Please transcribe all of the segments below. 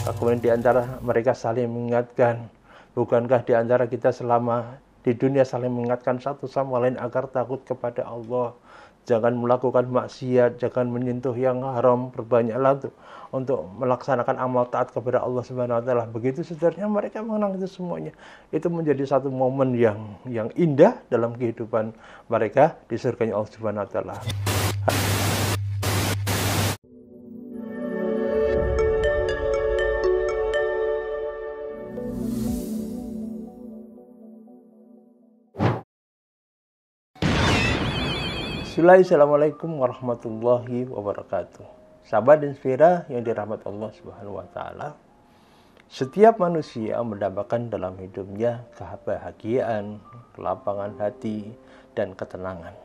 Kemudian di antara mereka saling mengingatkan. Bukankah di antara kita selama di dunia saling mengingatkan satu sama lain agar takut kepada Allah. Jangan melakukan maksiat, jangan menyentuh yang haram, perbanyaklah untuk melaksanakan amal taat kepada Allah Subhanahu wa taala. Begitu seterusnya mereka mengenang itu semuanya. Itu menjadi satu momen yang indah dalam kehidupan mereka di surganya Allah Subhanahu wa taala. Assalamualaikum warahmatullahi wabarakatuh. Sahabat Inspira yang dirahmati Allah Subhanahu wa taala. Setiap manusia mendapatkan dalam hidupnya kebahagiaan, kelapangan hati, dan ketenangan.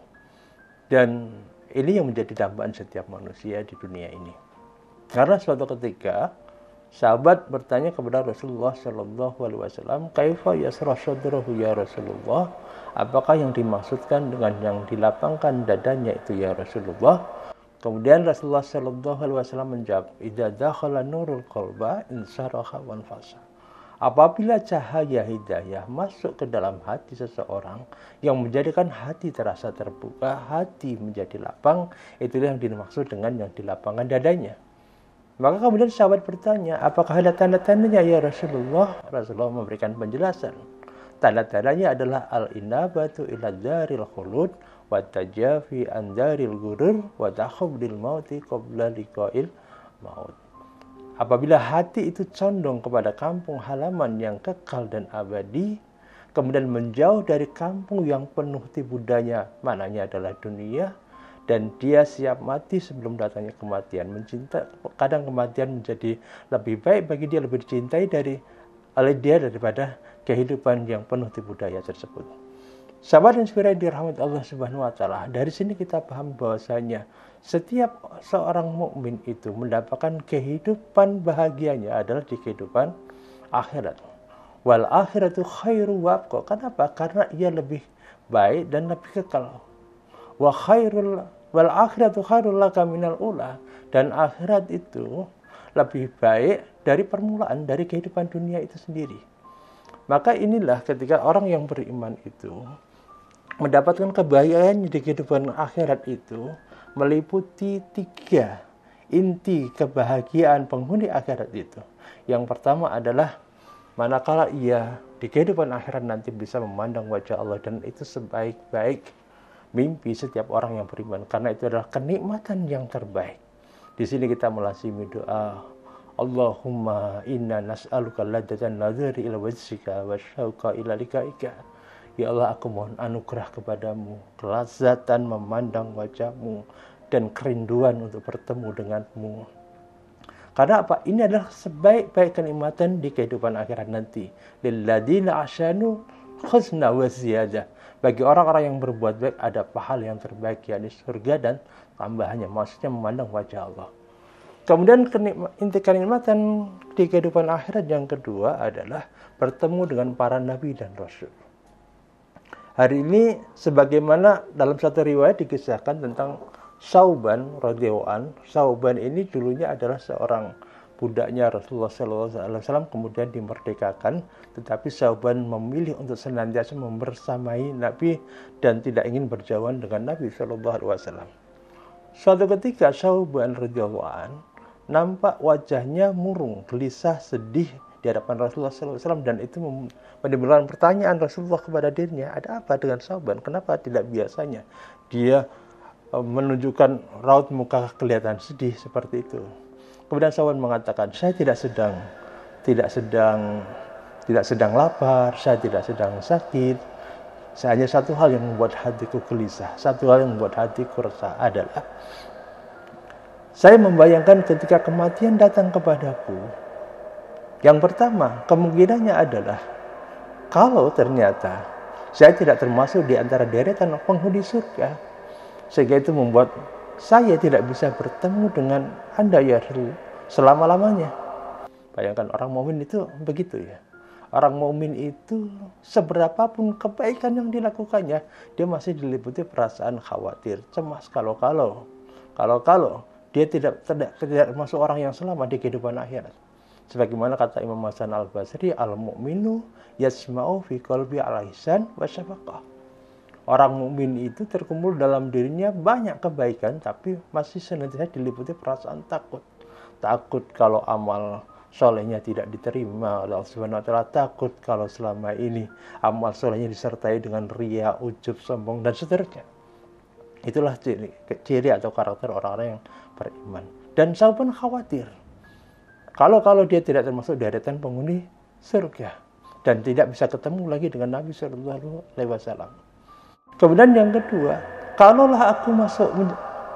Dan ini yang menjadi dambaan setiap manusia di dunia ini. Karena suatu ketika sahabat bertanya kepada Rasulullah Shallallahu Alaihi Wasallam, "Kaifa yasrah sadrahu ya Rasulullah?" Apakah yang dimaksudkan dengan yang dilapangkan dadanya itu ya Rasulullah? Kemudian Rasulullah Shallallahu Alaihi Wasallam menjawab, "Idza dakhala nurul qalba insaraha wanfasa." Apabila cahaya hidayah masuk ke dalam hati seseorang yang menjadikan hati terasa terbuka, hati menjadi lapang, itulah yang dimaksud dengan yang dilapangkan dadanya. Maka kemudian sahabat bertanya, apakah ada tanda-tandanya ya Rasulullah? Rasulullah memberikan penjelasan. Tanda-tandanya adalah al-inabatu ila daril khulud wa tajafi an daril gurur wa takhubdil mauti qabla liqa'il maut. Apabila hati itu condong kepada kampung halaman yang kekal dan abadi, kemudian menjauh dari kampung yang penuh tipu daya, maknanya adalah dunia, dan dia siap mati sebelum datangnya kematian. Kadang kematian menjadi lebih baik bagi dia, lebih dicintai oleh dia daripada kehidupan yang penuh tipu daya tersebut. Sahabat Inspira yang dirahmati Allah Subhanahu wa taala, dari sini kita paham bahwasanya setiap seorang mukmin itu mendapatkan kehidupan bahagianya adalah di kehidupan akhirat. Wal akhiratu khairu wa abqa. Kenapa? Karena ia lebih baik dan lebih kekal. Wal akhiratu khairul laka minal ula. Dan akhirat itu lebih baik dari permulaan, dari kehidupan dunia itu sendiri. Maka inilah ketika orang yang beriman itu mendapatkan kebahagiaan di kehidupan akhirat itu meliputi 3 inti kebahagiaan penghuni akhirat itu. Yang pertama adalah manakala ia di kehidupan akhirat nanti bisa memandang wajah Allah, dan itu sebaik-baik mimpi setiap orang yang beriman, karena itu adalah kenikmatan yang terbaik. Di sini kita melazimi doa, Allahumma inna nas'aluka ladzatan nadhari ila wajhika wa syauqa ila liqa'ika. Ya Allah, aku mohon anugerah kepadamu, kelazatan memandang wajahmu dan kerinduan untuk bertemu denganmu. Karena apa? Ini adalah sebaik-baik kenikmatan di kehidupan akhirat nanti. Lilladzina ahsanu husna wa ziyadah. Bagi orang-orang yang berbuat baik ada pahala yang terbaik, yakni surga dan tambahannya, maksudnya memandang wajah Allah. Kemudian inti kenikmatan di kehidupan akhirat yang kedua adalah bertemu dengan para nabi dan rasul. Hari ini sebagaimana dalam satu riwayat dikisahkan tentang Sauban radhiyallahu an. Sauban ini dulunya adalah seorang budaknya Rasulullah SAW, kemudian dimerdekakan, tetapi Sauban memilih untuk senantiasa membersamai Nabi dan tidak ingin berjauhan dengan Nabi SAW. Suatu ketika Sauban radhiyallahu an nampak wajahnya murung, gelisah, sedih di hadapan Rasulullah SAW, dan itu menimbulkan pertanyaan Rasulullah kepada dirinya, ada apa dengan Sauban? Kenapa tidak biasanya dia menunjukkan raut muka kelihatan sedih seperti itu? Kemudian Sauban mengatakan, saya tidak sedang lapar, saya tidak sedang sakit. Hanya satu hal yang membuat hatiku gelisah, satu hal yang membuat hatiku resah adalah saya membayangkan ketika kematian datang kepadaku. Yang pertama, kemungkinannya adalah kalau ternyata saya tidak termasuk di antara deretan penghuni surga, sehingga itu membuat saya tidak bisa bertemu dengan Anda ya Rasul selama-lamanya. Bayangkan, orang mukmin itu begitu ya. Orang mukmin itu seberapapun kebaikan yang dilakukannya, dia masih diliputi perasaan khawatir, cemas kalau dia tidak masuk orang yang selamat di kehidupan akhirat. Sebagaimana kata Imam Hasan Al-Basri, al-mu'minu yasma'u fi qalbi al-ihsan wa syafaqah. Orang mukmin itu terkumpul dalam dirinya banyak kebaikan, tapi masih senantiasa diliputi perasaan takut. Takut kalau amal solehnya tidak diterima oleh Allah Subhanahu wa Ta'ala, takut kalau selama ini amal solehnya disertai dengan riya, ujub, sombong, dan seterusnya. Itulah ciri atau karakter orang-orang yang beriman. Dan saya pun khawatir kalau dia tidak termasuk deretan penghuni surga dan tidak bisa ketemu lagi dengan Nabi Sallallahu Alaihi Wasallam. Kemudian yang kedua, kalaulah aku masuk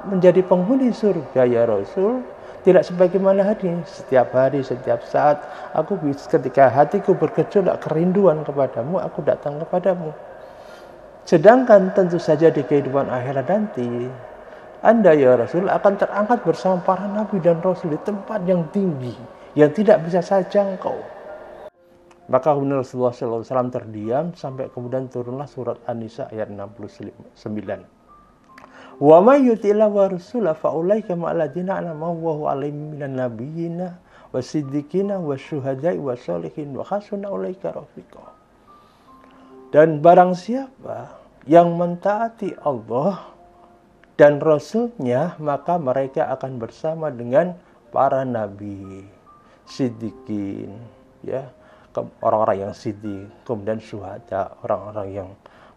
menjadi penghuni surga ya Rasul, tidak sebagaimana setiap hari, setiap saat aku ketika hatiku bergejolak kerinduan kepadamu, aku datang kepadamu. Sedangkan tentu saja di kehidupan akhirat nanti, Anda ya Rasul akan terangkat bersama para nabi dan rasul di tempat yang tinggi, yang tidak bisa saya jangkau. Maka kemudian Rasulullah SAW terdiam sampai kemudian turunlah surat An-Nisa ayat 69. Wa may yuti'illah wa rasulahu fa ulaika ma'alladina an'ama Allahu 'alaihim minan nabiyyina wasiddiqina wasyuhada'i wassalihin wa hasuna ulaika rafiqa. Dan barang siapa yang mentaati Allah dan Rasulnya, maka mereka akan bersama dengan para nabi, siddiqin, ya, orang-orang yang siddiq, kemudian syuhada, orang-orang yang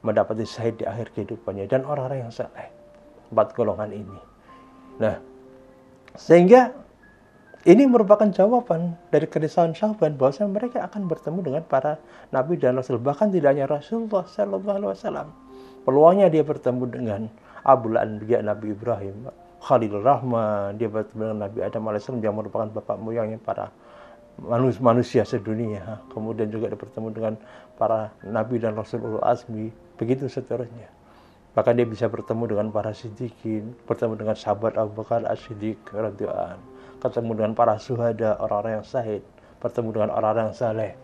mendapati syahid di akhir kehidupannya, dan orang-orang yang saleh. 4 golongan ini. Nah, sehingga ini merupakan jawaban dari kerisauan sahabat bahwasanya mereka akan bertemu dengan para nabi dan rasul. Bahkan tidak hanya Rasulullah Sallallahu Alaihi Wasallam. Peluangnya dia bertemu dengan Abul Anbiya Nabi Ibrahim, Khalilur Rahman, dia bertemu dengan Nabi Adam AS yang merupakan bapak moyangnya para manusia sedunia. Kemudian juga dia bertemu dengan para nabi dan rasul ulul azmi, begitu seterusnya. Bahkan dia bisa bertemu dengan para siddiqin, bertemu dengan sahabat Abu Bakar As-Siddiq radhiyallahu anhu, ketemu dengan para syuhada, orang-orang yang syahid, bertemu dengan orang-orang yang saleh.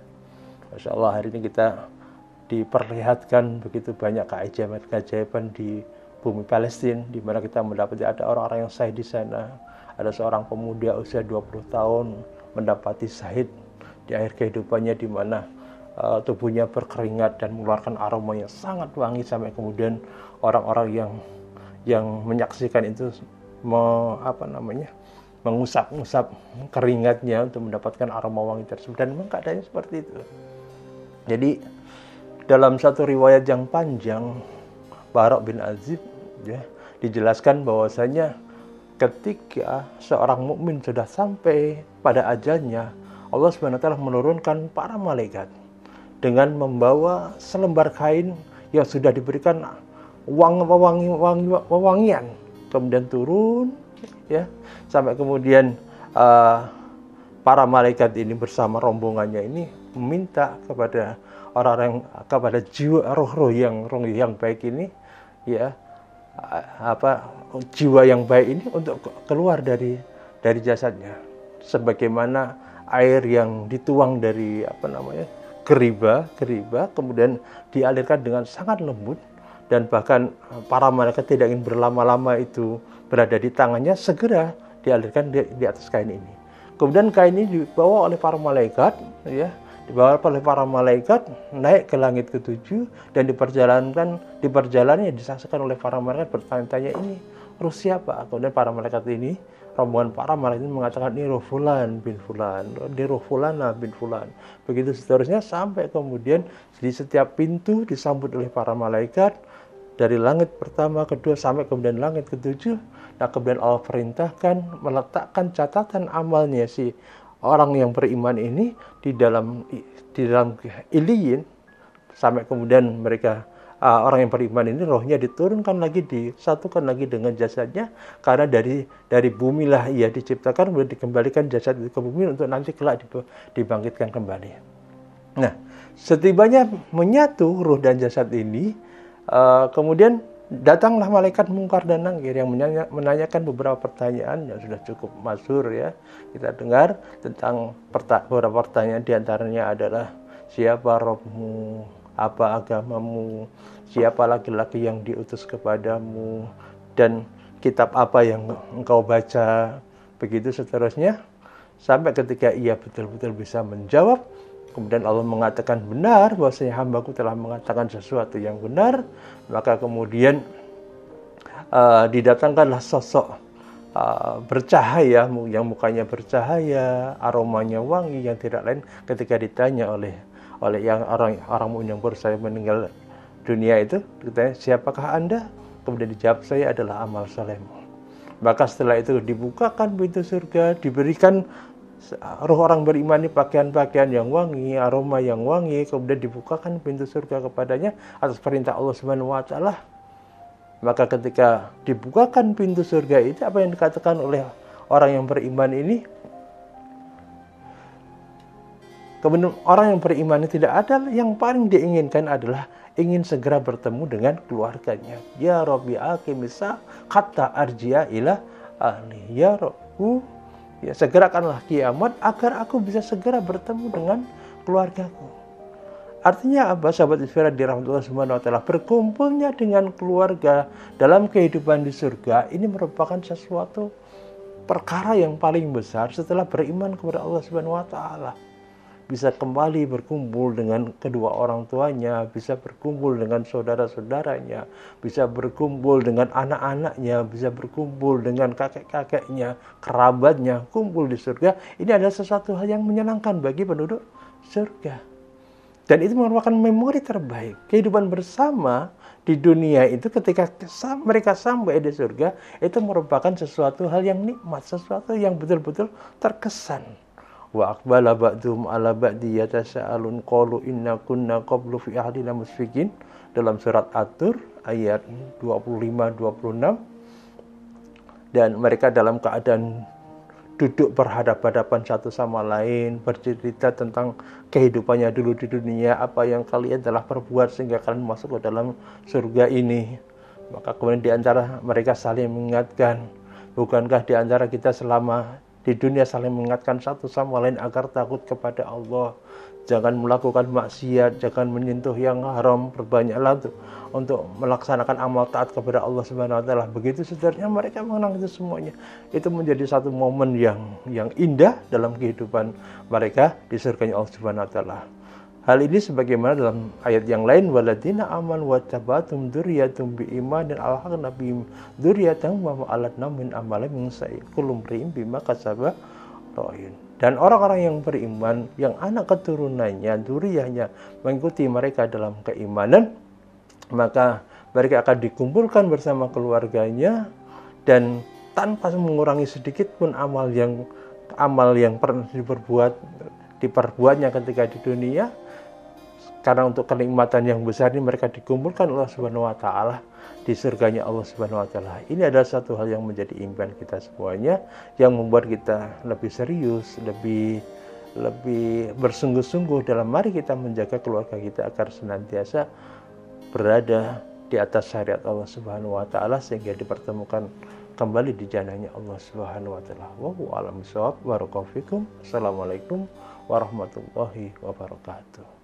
Masya Allah, hari ini kita diperlihatkan begitu banyak keajaiban di bumi Palestina, di mana kita mendapati ada orang-orang yang syahid di sana. Ada seorang pemuda usia 20 tahun mendapati syahid di akhir kehidupannya, di mana tubuhnya berkeringat dan mengeluarkan aroma yang sangat wangi, sampai kemudian orang-orang yang menyaksikan itu mengusap-usap keringatnya untuk mendapatkan aroma wangi tersebut. Dan memang keadaannya seperti itu. Jadi dalam satu riwayat yang panjang, Barok bin Azib, ya, dijelaskan bahwasanya ketika seorang mukmin sudah sampai pada ajalnya, Allah SWT menurunkan para malaikat dengan membawa selembar kain yang sudah diberikan wewangian, kemudian turun, ya, sampai kemudian para malaikat ini bersama rombongannya ini meminta kepada orang-orang, kepada jiwa roh yang baik ini, ya, jiwa yang baik ini untuk keluar dari jasadnya, sebagaimana air yang dituang dari keriba, kemudian dialirkan dengan sangat lembut, dan bahkan para malaikat tidak ingin berlama-lama itu berada di tangannya, segera dialirkan di atas kain ini. Kemudian kain ini dibawa oleh para malaikat, ya, naik ke langit ke-7, dan di perjalanannya disaksikan oleh para malaikat bertanya-tanya, ini roh siapa? Kemudian para malaikat ini, rombongan para malaikat ini mengatakan, ini roh fulan bin fulan, ini roh fulana bin fulan. Begitu seterusnya sampai kemudian di setiap pintu disambut oleh para malaikat dari langit pertama, kedua, sampai kemudian langit ke-7. Nah, kemudian Allah perintahkan meletakkan catatan amalnya si orang yang beriman ini di dalam iliyin, sampai kemudian mereka orang yang beriman ini rohnya diturunkan lagi, disatukan lagi dengan jasadnya, karena dari bumi lah ia diciptakan, kemudian dikembalikan jasad itu ke bumi untuk nanti kelak dibangkitkan kembali. Nah, setibanya menyatu ruh dan jasad ini, kemudian datanglah malaikat Mungkar dan Nangkir yang menanyakan beberapa pertanyaan yang sudah cukup masyhur, ya. Kita dengar tentang beberapa pertanyaan, diantaranya adalah siapa Rabbmu, apa agamamu, siapa laki-laki yang diutus kepadamu, dan kitab apa yang engkau baca, begitu seterusnya. Sampai ketika ia betul-betul bisa menjawab, kemudian Allah mengatakan benar bahwasanya hambaku telah mengatakan sesuatu yang benar, maka kemudian didatangkanlah sosok bercahaya, yang mukanya bercahaya, aromanya wangi, yang tidak lain ketika ditanya oleh yang orang yang baru saja meninggal dunia itu, ditanya, siapakah Anda? Kemudian dijawab, saya adalah amal salehmu. Maka setelah itu dibukakan pintu surga, diberikan roh orang beriman ini pakaian-pakaian yang wangi, aroma yang wangi, kemudian dibukakan pintu surga kepadanya atas perintah Allah Subhanahu wa taala. Maka ketika dibukakan pintu surga itu, apa yang dikatakan oleh orang yang beriman ini? Kemudian orang yang beriman ini tidak ada yang paling diinginkan adalah ingin segera bertemu dengan keluarganya. Ya Rabbi aqimisa hatta arji'a ila ahli. Ya Rabbu, ya segerakanlah kiamat agar aku bisa segera bertemu dengan keluargaku. Artinya apa, sahabat Isfira dirahmati Allah Subhanahu wa taala? Berkumpulnya dengan keluarga dalam kehidupan di surga ini merupakan sesuatu perkara yang paling besar setelah beriman kepada Allah Subhanahu wa taala. Bisa kembali berkumpul dengan kedua orang tuanya, bisa berkumpul dengan saudara-saudaranya, bisa berkumpul dengan anak-anaknya, bisa berkumpul dengan kakek-kakeknya, kerabatnya, kumpul di surga. Ini adalah sesuatu hal yang menyenangkan bagi penduduk surga. Dan itu merupakan memori terbaik. Kehidupan bersama di dunia itu ketika mereka sampai di surga, itu merupakan sesuatu hal yang nikmat, sesuatu yang betul-betul terkesan. Wa aqbala ba'dhum 'ala ba'di yatasaalun qalu inna kunna qablu fi ahlina musfiqin, dalam surat At-Tur ayat 25-26. Dan mereka dalam keadaan duduk berhadapan-hadapan satu sama lain, bercerita tentang kehidupannya dulu di dunia, apa yang kalian telah perbuat sehingga kalian masuk ke dalam surga ini. Maka kemudian di antara mereka saling mengingatkan, bukankah di antara kita selama di dunia saling mengingatkan satu sama lain agar takut kepada Allah, jangan melakukan maksiat, jangan menyentuh yang haram, berbanyaklah untuk melaksanakan amal taat kepada Allah Subhanahu wa taala. Begitu seterusnya mereka mengenang itu semuanya. Itu menjadi satu momen yang indah dalam kehidupan mereka di surganya Allah Subhanahu wa taala. Hal ini sebagaimana dalam ayat yang lain, waladina aman wa tabatum dzurriyyatum bi imanin alhaqna bihim dzurriyyatahum wa ma'alatna min amalihim min syai' kullu imrin bima kasaba rahim. Dan orang-orang yang beriman, yang anak keturunannya, dzurriyyahnya mengikuti mereka dalam keimanan, maka mereka akan dikumpulkan bersama keluarganya dan tanpa mengurangi sedikit pun amal yang pernah diperbuatnya ketika di dunia. Karena untuk kenikmatan yang besar ini mereka dikumpulkan Allah Subhanahu wa taala di surganya Allah Subhanahu wa taala. Ini adalah satu hal yang menjadi impian kita semuanya, yang membuat kita lebih serius, lebih bersungguh-sungguh dalam mari kita menjaga keluarga kita agar senantiasa berada di atas syariat Allah Subhanahu wa taala sehingga dipertemukan kembali di jannahnya Allah Subhanahu wa taala. Wallahu a'lam bishawab. Barakallahu fikum. Assalamualaikum warahmatullahi wabarakatuh.